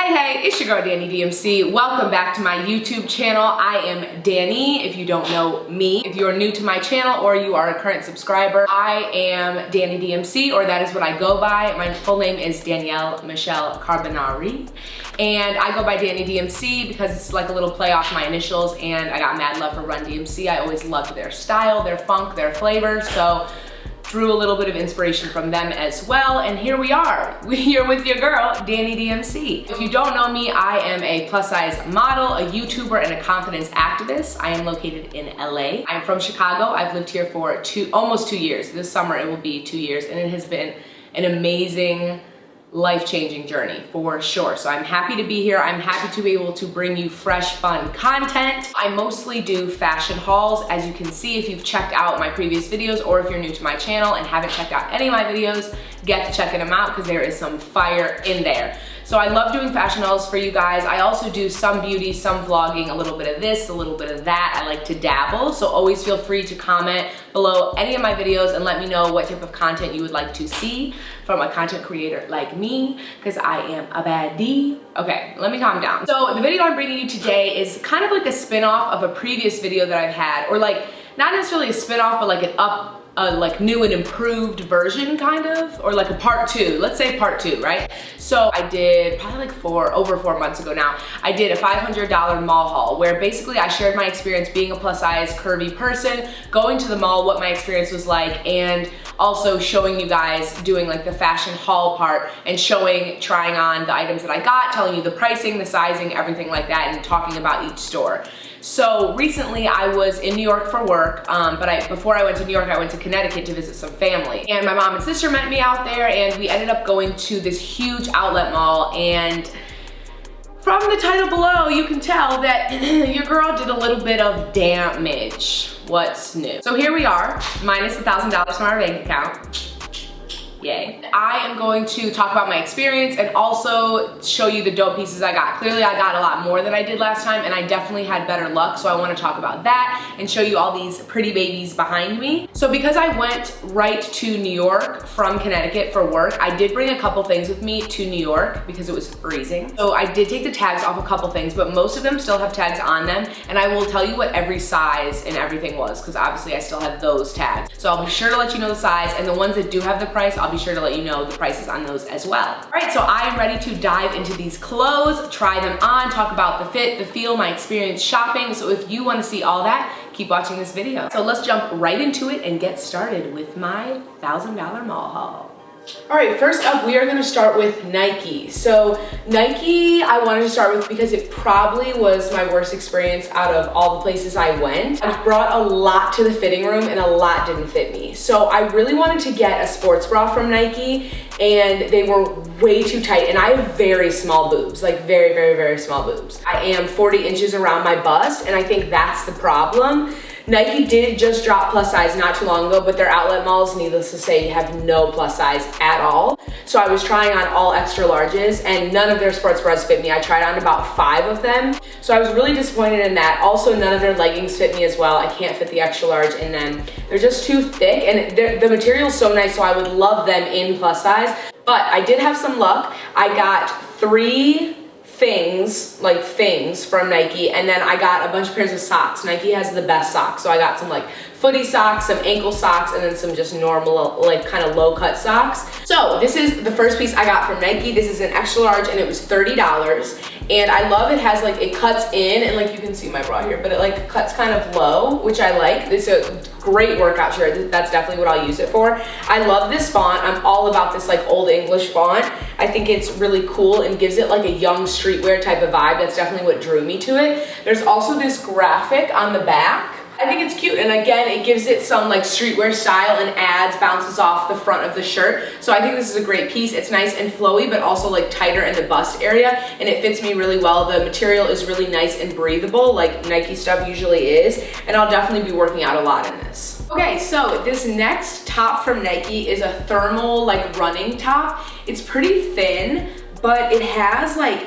Hey, it's your girl Dani DMC. Welcome back to my YouTube channel. I am Dani, if you don't know me. If you're new to my channel or you are a current subscriber, I am Dani DMC, or that is what I go by. My full name is Danielle Michelle Carbonari. And I go by Dani DMC because it's like a little play off my initials, and I got mad love for Run DMC. I always loved their style, their funk, their flavor, so drew a little bit of inspiration from them as well, and here we are. We're here with your girl, Dani DMC. If you don't know me, I am a plus size model, a YouTuber, and a confidence activist. I am located in LA. I'm from Chicago. I've lived here for almost 2 years. This summer it will be 2 years, and it has been an amazing, life-changing journey for sure. So I'm happy to be here. I'm happy to be able to bring you fresh, fun content. I mostly do fashion hauls. As you can see, if you've checked out my previous videos, or if you're new to my channel and haven't checked out any of my videos, get to checking them out because there is some fire in there. So I love doing fashion hauls for you guys. I also do some beauty, some vlogging, a little bit of this, a little bit of that. I like to dabble, so always feel free to comment below any of my videos and let me know what type of content you would like to see from a content creator like me, because I am a baddie. Okay, let me calm down. So the video I'm bringing you today is kind of like a spin-off of a previous video that I've had, or like, not necessarily a spin-off, but like like new and improved version kind of, or like a part 2, let's say part 2, right? So I did probably like over 4 months ago now, I did a $500 mall haul where basically I shared my experience being a plus size curvy person, going to the mall, what my experience was like, and also showing you guys doing like the fashion haul part and trying on the items that I got, telling you the pricing, the sizing, everything like that, and talking about each store. So recently I was in New York for work, but before I went to New York, I went to Connecticut to visit some family. And my mom and sister met me out there, and we ended up going to this huge outlet mall, and from the title below, you can tell that your girl did a little bit of damage. What's new? So here we are, minus $1,000 from our bank account. Yay. I am going to talk about my experience and also show you the dope pieces I got. Clearly I got a lot more than I did last time, and I definitely had better luck, so I want to talk about that and show you all these pretty babies behind me. So because I went right to New York from Connecticut for work, I did bring a couple things with me to New York because it was freezing. So I did take the tags off a couple things, but most of them still have tags on them, and I will tell you what every size and everything was, because obviously I still have those tags. So I'll be sure to let you know the size, and the ones that do have the price, I'll be sure to let you know the prices on those as well. All right, so I am ready to dive into these clothes, try them on, talk about the fit, the feel, my experience shopping. So if you want to see all that, keep watching this video. So let's jump right into it and get started with my $1,000 mall haul. All right, first up, we are gonna start with Nike. So Nike, I wanted to start with because it probably was my worst experience out of all the places I went. I brought a lot to the fitting room and a lot didn't fit me. So I really wanted to get a sports bra from Nike, and they were way too tight, and I have very small boobs, like very, very, very small boobs. I am 40 inches around my bust, and I think that's the problem. Nike did just drop plus size not too long ago, but their outlet malls, needless to say, have no plus size at all. So I was trying on all extra larges, and none of their sports bras fit me. I tried on about 5 of them. So I was really disappointed in that. Also, none of their leggings fit me as well. I can't fit the extra large in them. They're just too thick, and the material's so nice, so I would love them in plus size. But I did have some luck. I got 3 things from Nike, and then I got a bunch of pairs of socks. Nike has the best socks, so I got some like footy socks, some ankle socks, and then some just normal like kind of low cut socks. So this is the first piece I got from Nike. This is an extra large, and it was $30, and I love it has like, it cuts in, and like you can see my bra here, but it like cuts kind of low, which I like. It's a great workout shirt. That's definitely what I'll use it for. I love this font. I'm all about this like old English font. I think it's really cool and gives it like a young streetwear type of vibe. That's definitely what drew me to it. There's also this graphic on the back. I think it's cute, and again, it gives it some like streetwear style and bounces off the front of the shirt. So I think this is a great piece. It's nice and flowy, but also like tighter in the bust area, and it fits me really well. The material is really nice and breathable, like Nike stuff usually is, and I'll definitely be working out a lot in this. Okay, so this next top from Nike is a thermal like running top. It's pretty thin, but it has like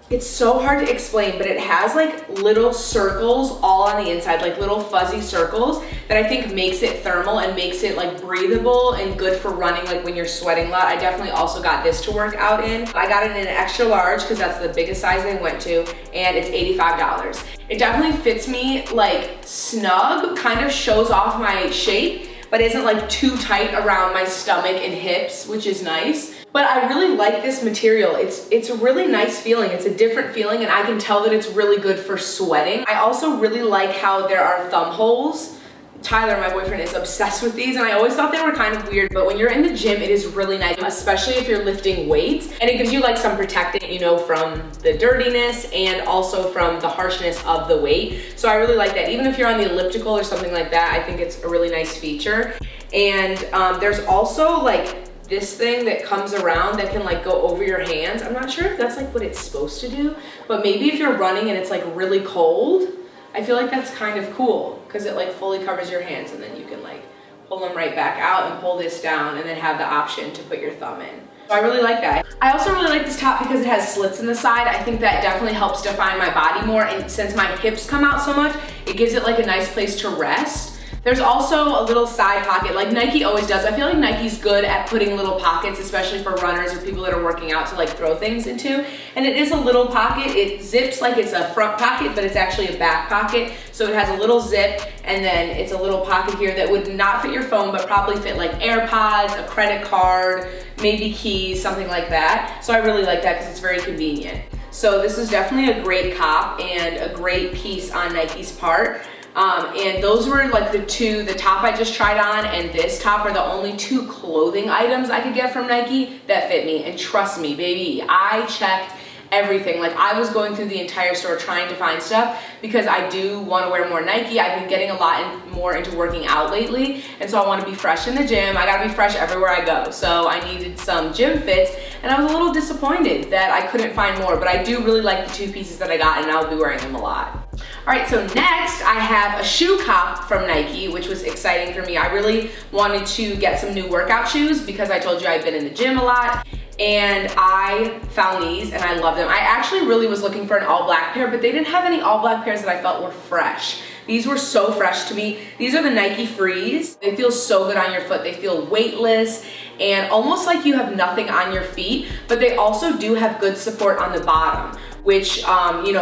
It's so hard to explain, but it has like little circles all on the inside, like little fuzzy circles that I think makes it thermal and makes it like breathable and good for running, like when you're sweating a lot. I definitely also got this to work out in. I got it in an extra large because that's the biggest size they went to, and it's $85. It definitely fits me like snug, kind of shows off my shape, but isn't like too tight around my stomach and hips, which is nice. But I really like this material. It's a really nice feeling. It's a different feeling, and I can tell that it's really good for sweating. I also really like how there are thumb holes. Tyler, my boyfriend, is obsessed with these, and I always thought they were kind of weird, but when you're in the gym, it is really nice, especially if you're lifting weights, and it gives you like some protection, you know, from the dirtiness and also from the harshness of the weight. So I really like that. Even if you're on the elliptical or something like that, I think it's a really nice feature. And there's also like this thing that comes around that can like go over your hands. I'm not sure if that's like what it's supposed to do, but maybe if you're running and it's like really cold, I feel like that's kind of cool because it like fully covers your hands, and then you can like pull them right back out and pull this down and then have the option to put your thumb in. So I really like that. I also really like this top because it has slits in the side. I think that definitely helps define my body more, and since my hips come out so much, it gives it like a nice place to rest. There's also a little side pocket like Nike always does. I feel like Nike's good at putting little pockets, especially for runners or people that are working out, to like throw things into. And it is a little pocket. It zips like it's a front pocket, but it's actually a back pocket. So it has a little zip, and then it's a little pocket here that would not fit your phone, but probably fit like AirPods, a credit card, maybe keys, something like that. So I really like that because it's very convenient. So this is definitely a great cop and a great piece on Nike's part. And those were like the top I just tried on and this top are the only two clothing items I could get from Nike that fit me. And trust me, baby, I checked everything. Like I was going through the entire store trying to find stuff because I do want to wear more Nike. I've been getting a lot more into working out lately, and so I want to be fresh in the gym. I gotta be fresh everywhere I go. So I needed some gym fits, and I was a little disappointed that I couldn't find more, but I do really like the two pieces that I got, and I'll be wearing them a lot. All right, so next I have a shoe cop from Nike, which was exciting for me. I really wanted to get some new workout shoes because I told you I've been in the gym a lot, and I found these and I love them. I actually really was looking for an all black pair, but they didn't have any all black pairs that I felt were fresh. These were so fresh to me. These are the Nike Frees. They feel so good on your foot. They feel weightless and almost like you have nothing on your feet, but they also do have good support on the bottom, which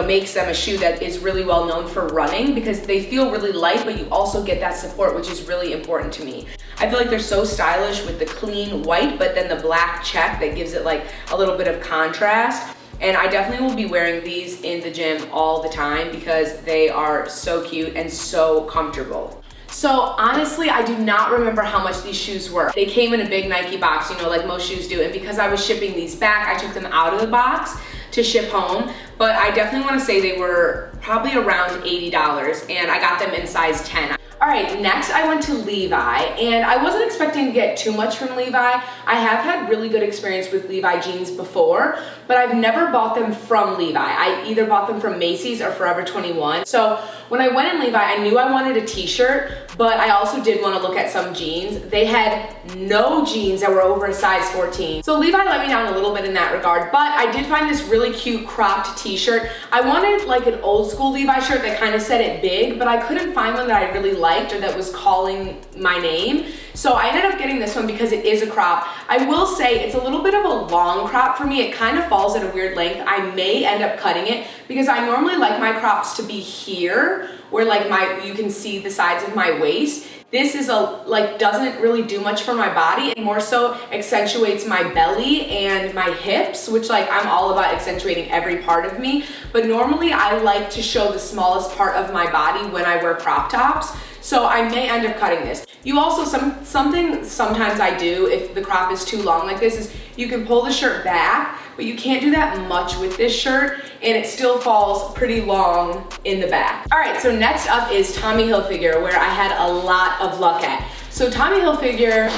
makes them a shoe that is really well known for running because they feel really light, but you also get that support, which is really important to me. I feel like they're so stylish with the clean white, but then the black check that gives it like a little bit of contrast. And I definitely will be wearing these in the gym all the time because they are so cute and so comfortable. So honestly, I do not remember how much these shoes were. They came in a big Nike box, like most shoes do. And because I was shipping these back, I took them out of the box to ship home. But I definitely want to say they were probably around $80, and I got them in size 10. All right, next I went to Levi, and I wasn't expecting to get too much from Levi. I have had really good experience with Levi jeans before, but I've never bought them from Levi. I either bought them from Macy's or Forever 21. So when I went in Levi, I knew I wanted a t-shirt, but I also did want to look at some jeans. They had no jeans that were over a size 14. So Levi let me down a little bit in that regard, but I did find this really cute cropped t-shirt. I wanted like an old school Levi shirt that kind of said it big, but I couldn't find one that I really liked or that was calling my name. So I ended up getting this one because it is a crop. I will say it's a little bit of a long crop for me. It kind of falls at a weird length. I may end up cutting it because I normally like my crops to be here where like you can see the sides of my waist. This is doesn't really do much for my body. It more so accentuates my belly and my hips, which I'm all about accentuating every part of me. But normally I like to show the smallest part of my body when I wear crop tops. So I may end up cutting this. You also, sometimes I do if the crop is too long like this, is you can pull the shirt back, but you can't do that much with this shirt, and it still falls pretty long in the back. All right, so next up is Tommy Hilfiger, where I had a lot of luck at. So Tommy Hilfiger,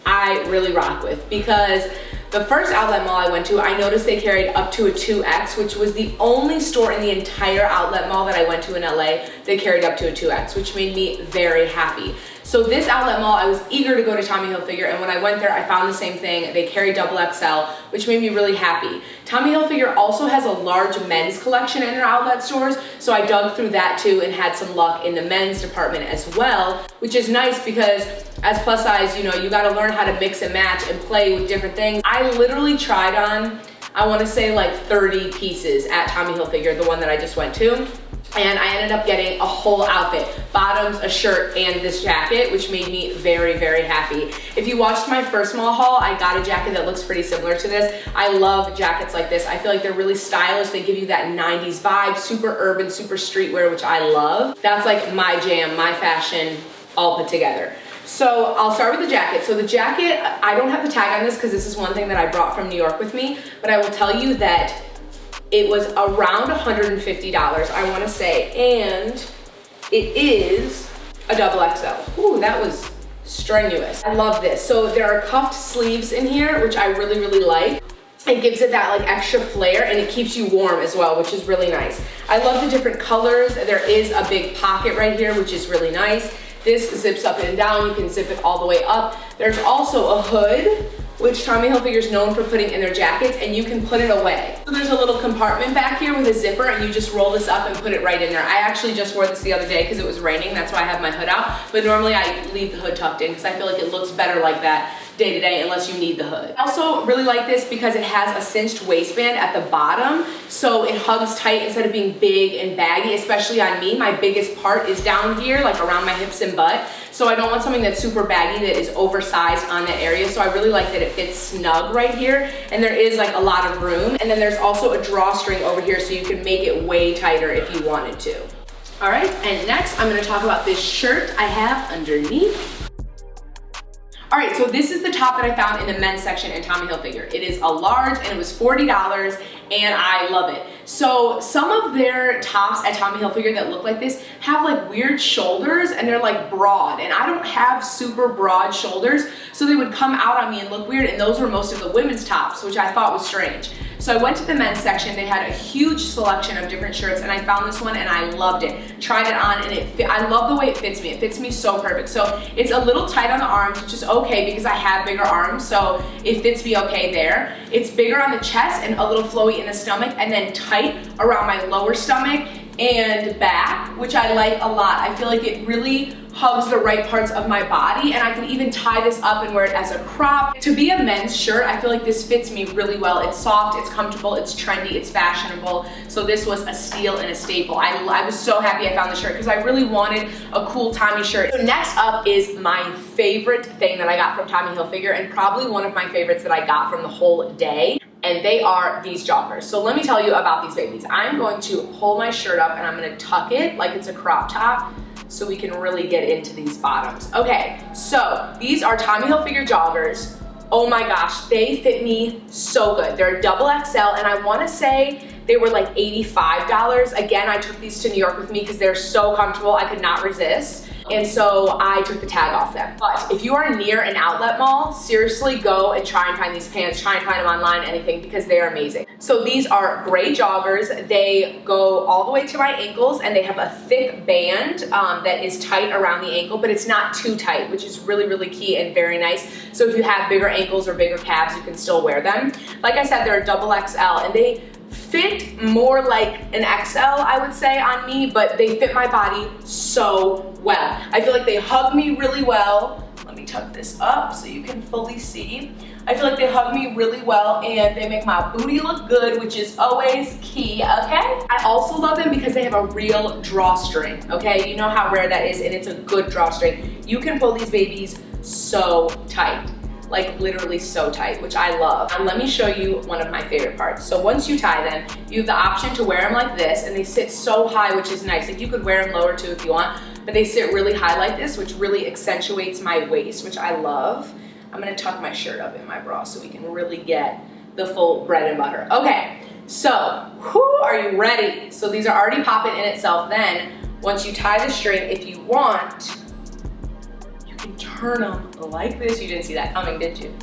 I really rock with because the first outlet mall I went to, I noticed they carried up to a 2X, which was the only store in the entire outlet mall that I went to in LA that carried up to a 2X, which made me very happy. So this outlet mall, I was eager to go to Tommy Hilfiger, and when I went there, I found the same thing. They carry XXL, which made me really happy. Tommy Hilfiger also has a large men's collection in their outlet stores, so I dug through that too and had some luck in the men's department as well, which is nice because as plus size, you know, you gotta learn how to mix and match and play with different things. I literally tried on, I wanna say like 30 pieces at Tommy Hilfiger, the one that I just went to. And I ended up getting a whole outfit, bottoms, a shirt, and this jacket, which made me very, very happy. If you watched my first mall haul, I got a jacket that looks pretty similar to this. I love jackets like this. I feel like they're really stylish. They give you that 90s vibe, super urban, super streetwear, which I love. That's like my jam, my fashion, all put together. So I'll start with the jacket. So the jacket, I don't have the tag on this because this is one thing that I brought from New York with me, but I will tell you that it was around $150, I wanna say, and it is a double XL. Ooh, that was strenuous. I love this. So there are cuffed sleeves in here, which I really, really like. It gives it that like extra flair and it keeps you warm as well, which is really nice. I love the different colors. There is a big pocket right here, which is really nice. This zips up and down. You can zip it all the way up. There's also a hood, which Tommy Hilfiger is known for putting in their jackets, and you can put it away. So there's a little compartment back here with a zipper, and you just roll this up and put it right in there. I actually just wore this the other day because it was raining, that's why I have my hood out, but normally I leave the hood tucked in because I feel like it looks better like that day to day unless you need the hood. I also really like this because it has a cinched waistband at the bottom, so it hugs tight instead of being big and baggy, especially on me. My biggest part is down here, like around my hips and butt, so I don't want something that's super baggy that is oversized on that area, so I really like that it fits snug right here, and there is like a lot of room, and then there's also a drawstring over here so you can make it way tighter if you wanted to. All right, and next I'm gonna talk about this shirt I have underneath. All right, so this is the top that I found in the men's section in Tommy Hilfiger. It is a large and it was $40 and I love it. So some of their tops at Tommy Hilfiger that look like this have like weird shoulders and they're like broad, and I don't have super broad shoulders, so they would come out on me and look weird, and those were most of the women's tops, which I thought was strange. So I went to the men's section. They had a huge selection of different shirts and I found this one and I loved it. Tried it on and I love the way it fits me. It fits me so perfect. So it's a little tight on the arms, which is okay because I have bigger arms, so it fits me okay there. It's bigger on the chest and a little flowy in the stomach, and then tight around my lower stomach and back, which I like a lot. I feel like it really hugs the right parts of my body, and I can even tie this up and wear it as a crop. To be a men's shirt, I feel like this fits me really well. It's soft, it's comfortable, it's trendy, it's fashionable. So this was a steal and a staple. I was so happy I found the shirt because I really wanted a cool Tommy shirt. So next up is my favorite thing that I got from Tommy Hilfiger, and probably one of my favorites that I got from the whole day. And they are these joggers. So let me tell you about these babies. I'm going to pull my shirt up and I'm gonna tuck it like it's a crop top so we can really get into these bottoms. Okay, so these are Tommy Hilfiger joggers. Oh my gosh, they fit me so good. They're double XL, and I wanna say they were like $85. Again, I took these to New York with me because they're so comfortable, I could not resist. And so I took the tag off them. But if you are near an outlet mall, seriously go and try and find these pants, try and find them online, anything, because they are amazing. So these are gray joggers. They go all the way to my ankles, and they have a thick band that is tight around the ankle, but it's not too tight, which is really, really key and very nice. So if you have bigger ankles or bigger calves, you can still wear them. Like I said, they're a double XL, and they fit more like an XL, I would say, on me, but they fit my body so well. I feel like they hug me really well. Let me tuck this up so you can fully see. I feel like they hug me really well and they make my booty look good, which is always key, okay? I also love them because they have a real drawstring, okay? You know how rare that is, and it's a good drawstring. You can pull these babies so tight. Like literally so tight, which I love. And let me show you one of my favorite parts. So once you tie them, you have the option to wear them like this, and they sit so high, which is nice. Like you could wear them lower too if you want, but they sit really high like this, which really accentuates my waist, which I love. I'm gonna tuck my shirt up in my bra so we can really get the full bread and butter. Okay, so are you ready? So these are already popping in itself. Then once you tie the string, if you want, turn them like this. You didn't see that coming, did you?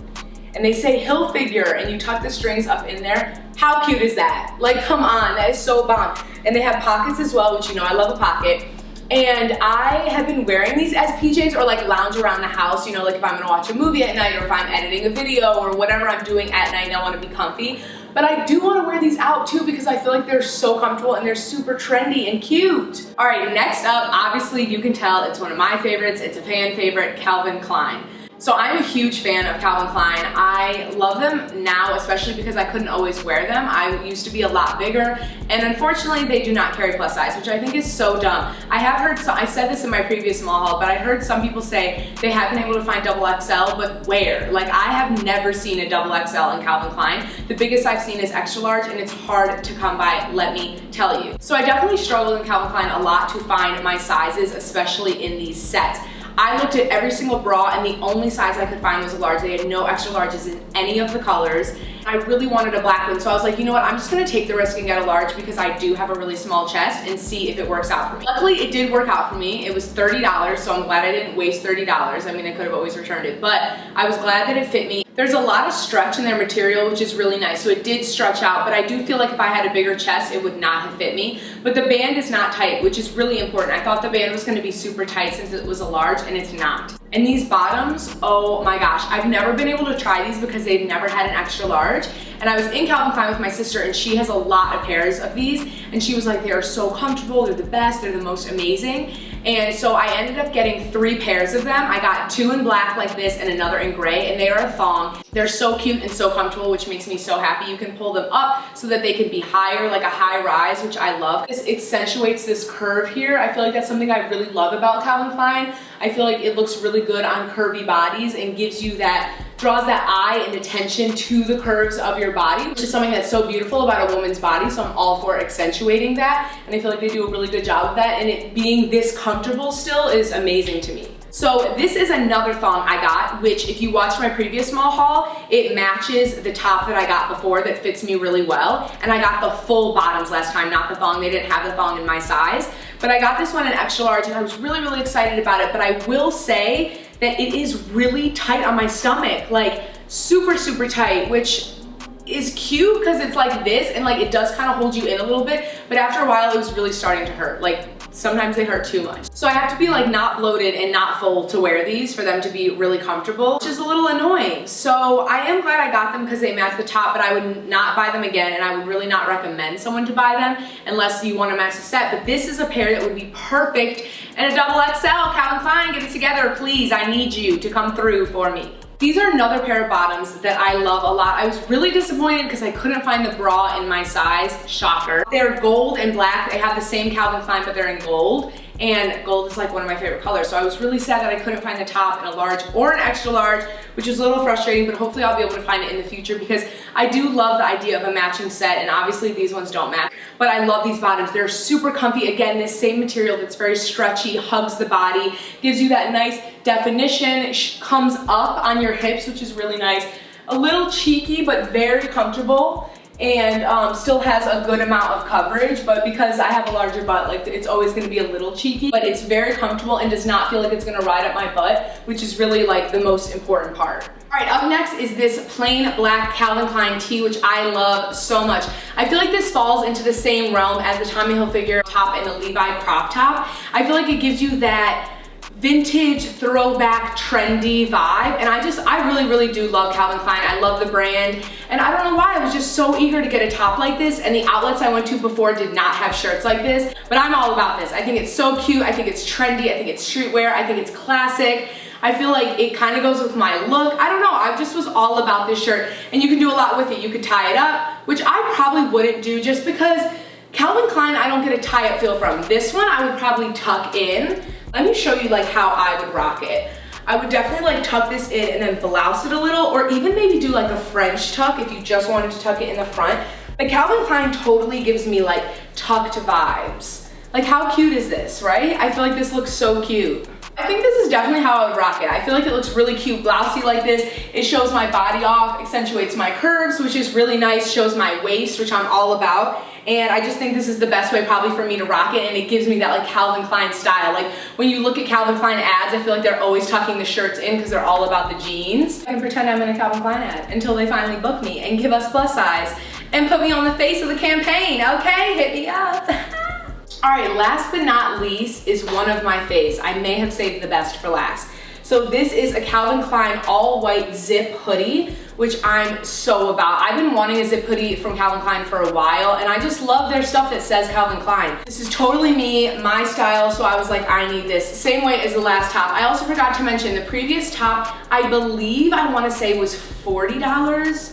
And they say Hilfiger, and you tuck the strings up in there. How cute is that? Like, come on, that is so bomb. And they have pockets as well, which you know I love a pocket. And I have been wearing these as PJs or like lounge around the house, you know, like if I'm gonna watch a movie at night or if I'm editing a video or whatever I'm doing at night and I wanna be comfy. but I do want to wear these out too because I feel like they're so comfortable and they're super trendy and cute. All right, next up, obviously you can tell it's one of my favorites. It's a fan favorite, Calvin Klein. So I'm a huge fan of Calvin Klein. I love them now, especially because I couldn't always wear them. I used to be a lot bigger, and unfortunately they do not carry plus size, which I think is so dumb. I have heard, I said this in my previous small haul, but I heard some people say they have been able to find double XL, but where? Like, I have never seen a double XL in Calvin Klein. The biggest I've seen is extra large, and it's hard to come by, let me tell you. So I definitely struggled in Calvin Klein a lot to find my sizes, especially in these sets. I looked at every single bra and the only size I could find was a large. They had no extra larges in any of the colors. I really wanted a black one, so I was like, you know what, I'm just gonna take the risk and get a large because I do have a really small chest and see if it works out for me. Luckily, it did work out for me. It was $30, so I'm glad I didn't waste $30. I mean, I could have always returned it, but I was glad that it fit me. There's a lot of stretch in their material, which is really nice. So it did stretch out, but I do feel like if I had a bigger chest, it would not have fit me. But the band is not tight, which is really important. I thought the band was gonna be super tight since it was a large, and it's not. And these bottoms, oh my gosh, I've never been able to try these because they've never had an extra large. And I was in Calvin Klein with my sister, and she has a lot of pairs of these, and she was like, they are so comfortable, they're the best, they're the most amazing. And so I ended up getting 3 pairs of them. I got 2 in black like this and another in gray, and they are a thong. They're so cute and so comfortable, which makes me so happy. You can pull them up so that they can be higher, like a high rise, which I love. This accentuates this curve here. I feel like that's something I really love about Calvin Klein. I feel like it looks really good on curvy bodies and gives you that, draws that eye and attention to the curves of your body, which is something that's so beautiful about a woman's body. So I'm all for accentuating that, and I feel like they do a really good job of that, and it being this comfortable still is amazing to me. So this is another thong I got, which if you watched my previous small haul, it matches the top that I got before that fits me really well. And I got the full bottoms last time, not the thong. They didn't have the thong in my size, but I got this one in extra large, and I was really, really excited about it. But I will say that it is really tight on my stomach, like super, super tight, which is cute because it's like this, and like it does kind of hold you in a little bit, but after a while it was really starting to hurt. Like sometimes they hurt too much. So I have to be like not bloated and not full to wear these for them to be really comfortable, which is a little annoying. So I am glad I got them because they match the top, but I would not buy them again, and I would really not recommend someone to buy them unless you want to match the set. But this is a pair that would be perfect, and a double XL. Calvin Klein, get it together, please. I need you to come through for me. These are another pair of bottoms that I love a lot. I was really disappointed because I couldn't find the bra in my size. Shocker. They're gold and black. They have the same Calvin Klein, but they're in gold. And gold is like one of my favorite colors. So I was really sad that I couldn't find the top in a large or an extra large, which is a little frustrating, but hopefully I'll be able to find it in the future because I do love the idea of a matching set, and obviously these ones don't match. But I love these bottoms. They're super comfy. Again, this same material that's very stretchy, hugs the body, gives you that nice definition, comes up on your hips, which is really nice. A little cheeky, but very comfortable, and still has a good amount of coverage, but because I have a larger butt, like it's always gonna be a little cheeky, but it's very comfortable and does not feel like it's gonna ride up my butt, which is really like the most important part. All right, up next is this plain black Calvin Klein tee, which I love so much. I feel like this falls into the same realm as the Tommy Hilfiger top and the Levi crop top. I feel like it gives you that vintage, throwback, trendy vibe, and I really, really do love Calvin Klein. I love the brand, and I don't know why, I was just so eager to get a top like this, and the outlets I went to before did not have shirts like this, but I'm all about this. I think it's so cute, I think it's trendy, I think it's streetwear, I think it's classic. I feel like it kind of goes with my look. I don't know, I just was all about this shirt, and you can do a lot with it. You could tie it up, which I probably wouldn't do just because Calvin Klein I don't get a tie-up feel from. This one I would probably tuck in. Let me show you like how I would rock it. I would definitely like tuck this in and then blouse it a little, or even maybe do like a French tuck if you just wanted to tuck it in the front. But Calvin Klein totally gives me like tucked vibes. Like how cute is this, right? I feel like this looks so cute. I think this is definitely how I would rock it. I feel like it looks really cute, blousey like this. It shows my body off, accentuates my curves, which is really nice, shows my waist, which I'm all about. And I just think this is the best way probably for me to rock it, and it gives me that like Calvin Klein style. Like when you look at Calvin Klein ads, I feel like they're always tucking the shirts in because they're all about the jeans. I can pretend I'm in a Calvin Klein ad until they finally book me and give us plus size and put me on the face of the campaign, okay? Hit me up. All right, last but not least is one of my faves. I may have saved the best for last. So this is a Calvin Klein all white zip hoodie, which I'm so about. I've been wanting a zip hoodie from Calvin Klein for a while, and I just love their stuff that says Calvin Klein. This is totally me, my style, so I was like, I need this. Same weight as the last top. I also forgot to mention the previous top, I believe, I wanna say was $40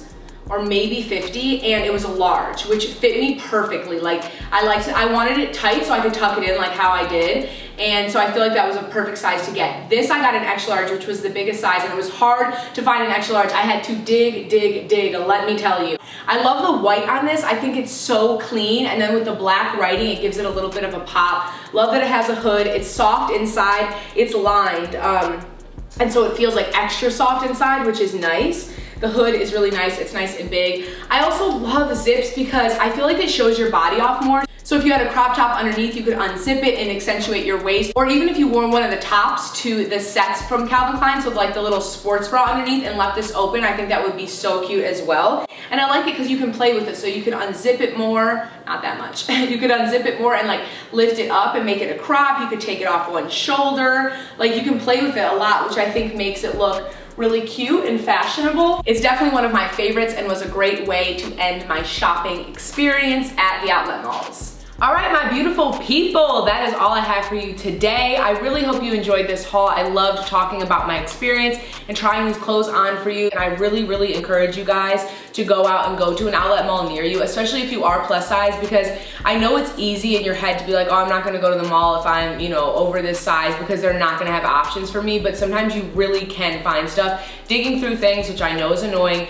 or maybe 50, and it was a large, which fit me perfectly. Like, I wanted it tight so I could tuck it in like how I did, and so I feel like that was a perfect size to get. This I got an extra large, which was the biggest size, and it was hard to find an extra large. I had to dig, let me tell you. I love the white on this. I think it's so clean, and then with the black writing, it gives it a little bit of a pop. Love that it has a hood. It's soft inside. It's lined, and so it feels like extra soft inside, which is nice. The hood is really nice, it's nice and big. I also love zips because I feel like it shows your body off more. So if you had a crop top underneath, you could unzip it and accentuate your waist. Or even if you wore one of the tops to the sets from Calvin Klein, so like the little sports bra underneath and left this open, I think that would be so cute as well. And I like it because you can play with it, so you can unzip it more, not that much. You could unzip it more and like lift it up and make it a crop. You could take it off one shoulder. Like you can play with it a lot, which I think makes it look really cute and fashionable. It's definitely one of my favorites and was a great way to end my shopping experience at the outlet malls. All right, my beautiful people, that is all I have for you today. I really hope you enjoyed this haul. I loved talking about my experience and trying these clothes on for you. And I really encourage you guys to go out and go to an outlet mall near you, especially if you are plus size, because I know it's easy in your head to be like, oh, I'm not gonna go to the mall if I'm, you know, over this size because they're not gonna have options for me. But sometimes you really can find stuff. Digging through things, which I know is annoying,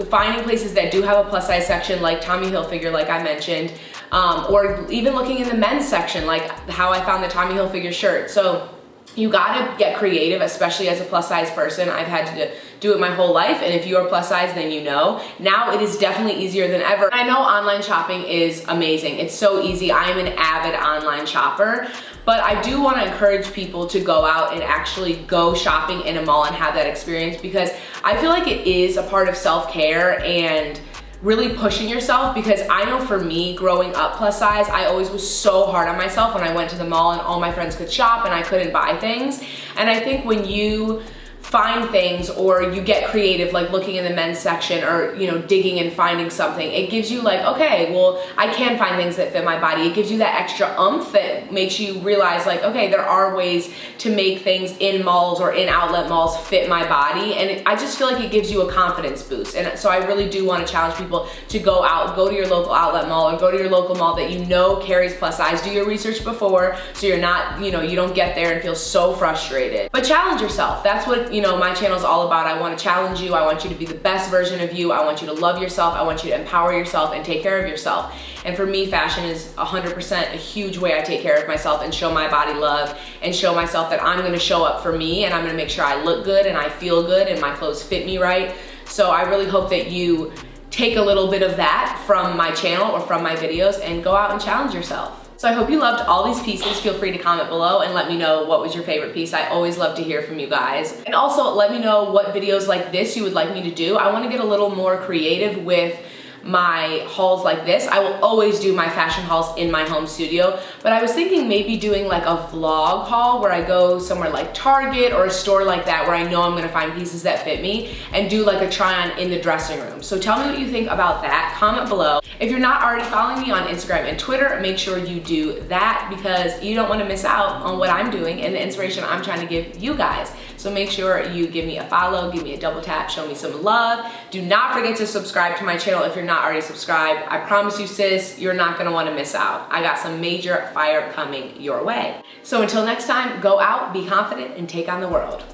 finding places that do have a plus size section like Tommy Hilfiger, like I mentioned, or even looking in the men's section, like how I found the Tommy Hilfiger shirt. So you gotta get creative, especially as a plus size person. I've had to do it my whole life, and if you are plus size, then you know. Now it is definitely easier than ever. I know online shopping is amazing. It's so easy. I'm an avid online shopper, but I do wanna encourage people to go out and actually go shopping in a mall and have that experience, because I feel like it is a part of self-care and really pushing yourself. Because I know for me, growing up plus size, I always was so hard on myself when I went to the mall and all my friends could shop and I couldn't buy things. And I think when you find things or you get creative, like looking in the men's section or, you know, digging and finding something, it gives you like, okay, well, I can find things that fit my body. It gives you that extra oomph that makes you realize like, okay, there are ways to make things in malls or in outlet malls fit my body. And I just feel like it gives you a confidence boost. And so I really do want to challenge people to go out, go to your local outlet mall or go to your local mall that you know carries plus size. Do your research before so you're not, you know, you don't get there and feel so frustrated. But challenge yourself. That's what, you know, my channel is all about. I want to challenge you. I want you to be the best version of you. I want you to love yourself. I want you to empower yourself and take care of yourself. And for me, fashion is 100% a huge way I take care of myself and show my body love and show myself that I'm going to show up for me, and I'm going to make sure I look good and I feel good and my clothes fit me right. So I really hope that you take a little bit of that from my channel or from my videos and go out and challenge yourself. So I hope you loved all these pieces. Feel free to comment below and let me know what was your favorite piece. I always love to hear from you guys. And also let me know what videos like this you would like me to do. I want to get a little more creative with my hauls like this. I will always do my fashion hauls in my home studio, but I was thinking maybe doing like a vlog haul where I go somewhere like Target or a store like that where I know I'm gonna find pieces that fit me and do like a try on in the dressing room. So tell me what you think about that. Comment below. If you're not already following me on Instagram and Twitter, make sure you do that, because you don't want to miss out on what I'm doing and the inspiration I'm trying to give you guys. So make sure you give me a follow, give me a double tap, show me some love. Do not forget to subscribe to my channel if you're not already subscribed. I promise you, sis, you're not gonna want to miss out. I got some major fire coming your way. So until next time, go out, be confident, and take on the world.